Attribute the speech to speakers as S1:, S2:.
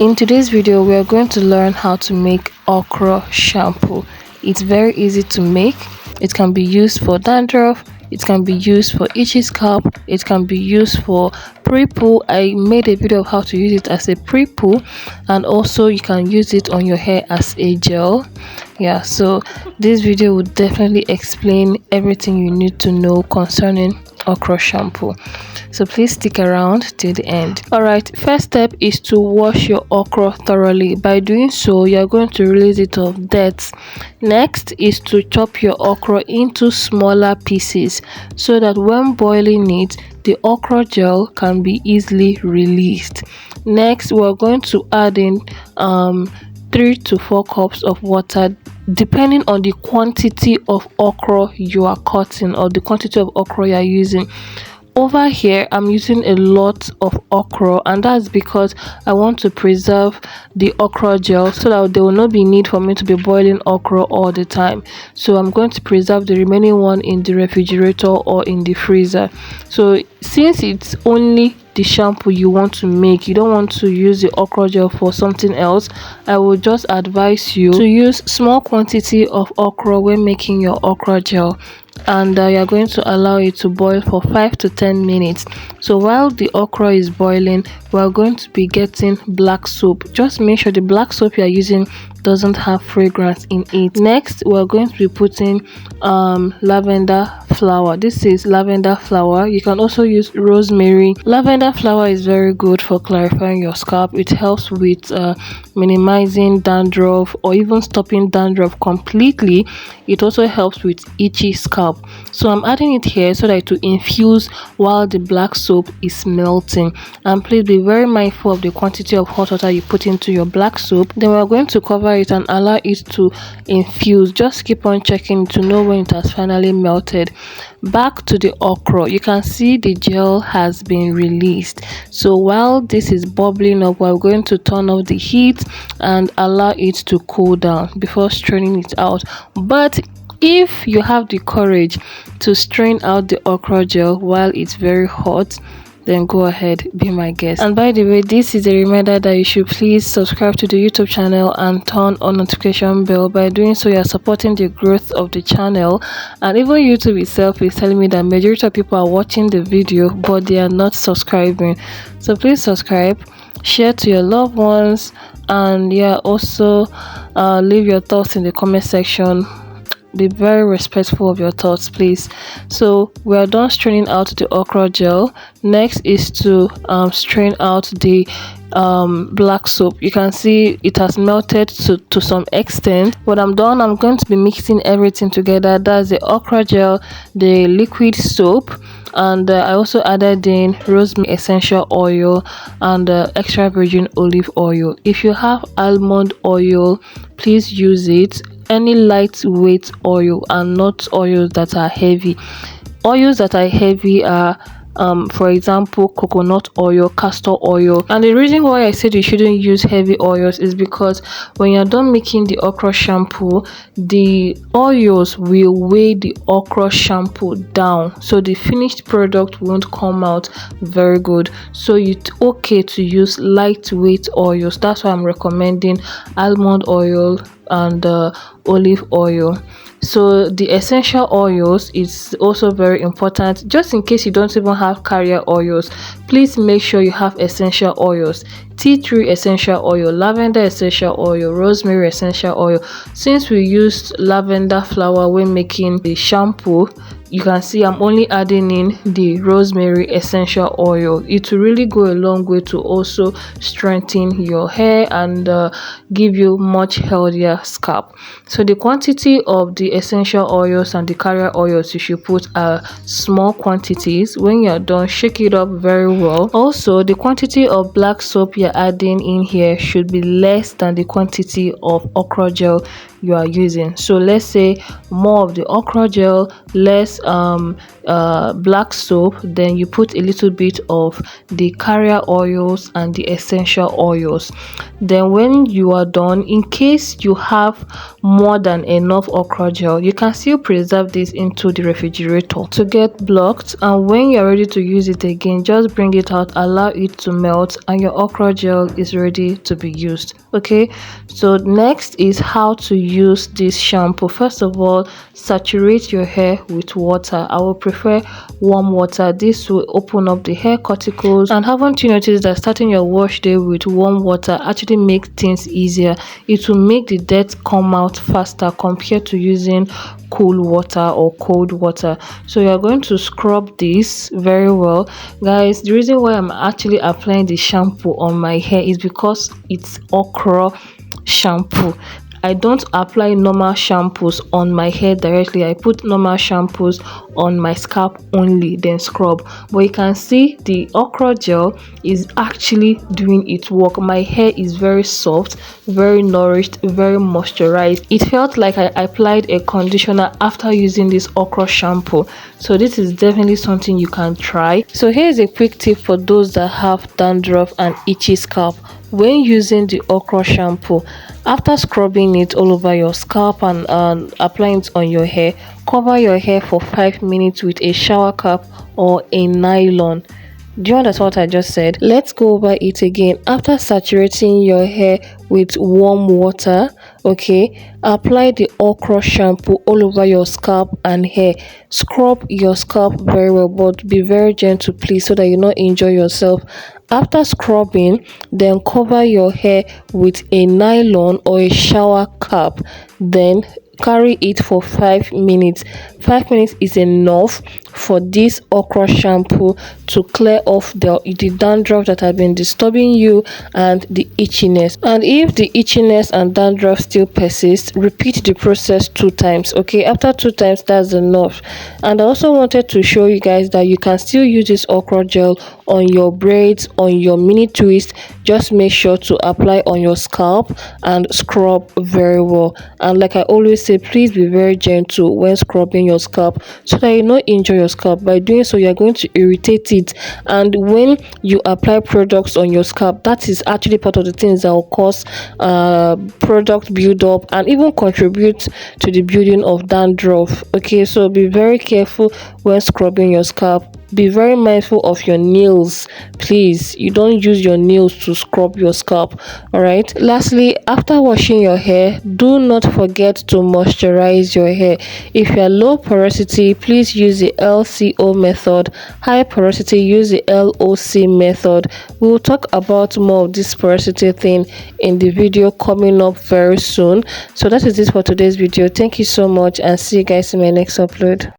S1: In today's video, we are going to learn how to make okra shampoo. It's very easy to make. It can be used for dandruff, it can be used for itchy scalp, it can be used for pre-poo. I made a video of how to use it as a pre-poo, and also you can use it on your hair as a gel. Yeah, so this video would definitely explain everything you need to know concerning okra shampoo, so please stick around till the end. All right, first step is to wash your okra thoroughly. By doing so, you are going to release it of dirt. Next is to chop your okra into smaller pieces so that when boiling it, the okra gel can be easily released. Next, we are going to add in 3 to 4 cups of water, depending on the quantity of okra you are cutting or the quantity of okra you are using. Over here, I'm using a lot of okra, and that's because I want to preserve the okra gel so that there will not be need for me to be boiling okra all the time. So I'm going to preserve the remaining one in the refrigerator or in the freezer. So since it's only the shampoo you want to make, you don't want to use the okra gel for something else, I will just advise you to use small quantity of okra when making your okra gel, and you are going to allow it to boil for 5 to 10 minutes. So while the okra is boiling, we are going to be getting black soap. Just make sure the black soap you are using doesn't have fragrance in it. Next, we are going to be putting lavender flower. This is lavender flower. You can also use rosemary. Lavender flower is very good for clarifying your scalp. It helps with minimizing dandruff or even stopping dandruff completely. It also helps with itchy scalp. So I'm adding it here so that it will infuse while the black soap is melting. And please be very mindful of the quantity of hot water you put into your black soap. Then we're going to cover it and allow it to infuse. Just keep on checking to know when it has finally melted. Back to the okra, you can see the gel has been released. So while this is bubbling up, we're going to turn off the heat and allow it to cool down before straining it out. But if you have the courage to strain out the okra gel while it's very hot, then go ahead, be my guest. And by the way, this is a reminder that you should please subscribe to the YouTube channel and turn on notification bell. By doing so, you are supporting the growth of the channel. And even YouTube itself is telling me that majority of people are watching the video but they are not subscribing. So please subscribe, share to your loved ones, and yeah, also leave your thoughts in the comment section. Be very respectful of your thoughts, please. So we are done straining out the okra gel. Next is to strain out the black soap. You can see it has melted to some extent. When I'm done, I'm going to be mixing everything together. That's the okra gel, the liquid soap, and I also added in rosemary essential oil and extra virgin olive oil. If you have almond oil, please use it. Any lightweight oil and not oils that are heavy. Oils that are heavy are for example coconut oil, castor oil. And the reason why I said you shouldn't use heavy oils is because when you're done making the okra shampoo, the oils will weigh the okra shampoo down, so the finished product won't come out very good. So it's okay to use lightweight oils. That's why I'm recommending almond oil and olive oil. So the essential oils is also very important. Just in case you don't even have carrier oils, please make sure you have essential oils. Tea tree essential oil, lavender essential oil, rosemary essential oil. Since we used lavender flower when making the shampoo, you can see I'm only adding in the rosemary essential oil. It will really go a long way to also strengthen your hair and give you much healthier scalp. So the quantity of the essential oils and the carrier oils you should put are small quantities. When you're done, shake it up very well. Also, the quantity of black soap you're adding in here should be less than the quantity of okra gel you are using. So let's say more of the okra gel, less black soap, then you put a little bit of the carrier oils and the essential oils. Then when you are done, in case you have more than enough okra gel, you can still preserve this into the refrigerator to get blocked, and when you're ready to use it again, just bring it out, allow it to melt, and your okra gel is ready to be used. Okay, so next is how to use this shampoo. First of all, saturate your hair with water. I will prefer warm water. This will open up the hair cuticles. And haven't you noticed that starting your wash day with warm water actually makes things easier? It will make the dirt come out faster compared to using cool water or cold water. So you're going to scrub this very well, guys. The reason why I'm actually applying the shampoo on my hair is because it's okra shampoo. I don't apply normal shampoos on my hair directly. I put normal shampoos on my scalp only, then scrub. But you can see the okra gel is actually doing its work. My hair is very soft, very nourished, very moisturized. It felt like I applied a conditioner after using this okra shampoo. So this is definitely something you can try. So here's a quick tip for those that have dandruff and itchy scalp. When using the okra shampoo, after scrubbing it all over your scalp and applying it on your hair, cover your hair for 5 minutes with a shower cap or a nylon. Do you understand what I just said? Let's go over it again. After saturating your hair with warm water, okay, apply the okra shampoo all over your scalp and hair. Scrub your scalp very well, but be very gentle, please, so that you not injure yourself. After scrubbing, then cover your hair with a nylon or a shower cap. Then carry it for 5 minutes. 5 minutes is enough for this okra shampoo to clear off the dandruff that has been disturbing you and the itchiness. And if the itchiness and dandruff still persist, repeat the process 2 times. Okay, after 2 times, that's enough. And I also wanted to show you guys that you can still use this okra gel on your braids, on your mini twist. Just make sure to apply on your scalp and scrub very well. And like I always say, please be very gentle when scrubbing your scalp so that you not injure your scalp. By doing so, you're going to irritate it, and when you apply products on your scalp, that is actually part of the things that will cause product buildup and even contribute to the building of dandruff. Okay, so be very careful when scrubbing your scalp. Be very mindful of your nails, please. You don't use your nails to scrub your scalp. All right, lastly, after washing your hair, do not forget to moisturize your hair. If you are low porosity, please use the LCO method. High porosity, use the LOC method. We will talk about more of this porosity thing in the video coming up very soon. So that is it for today's video. Thank you so much, and see you guys in my next upload.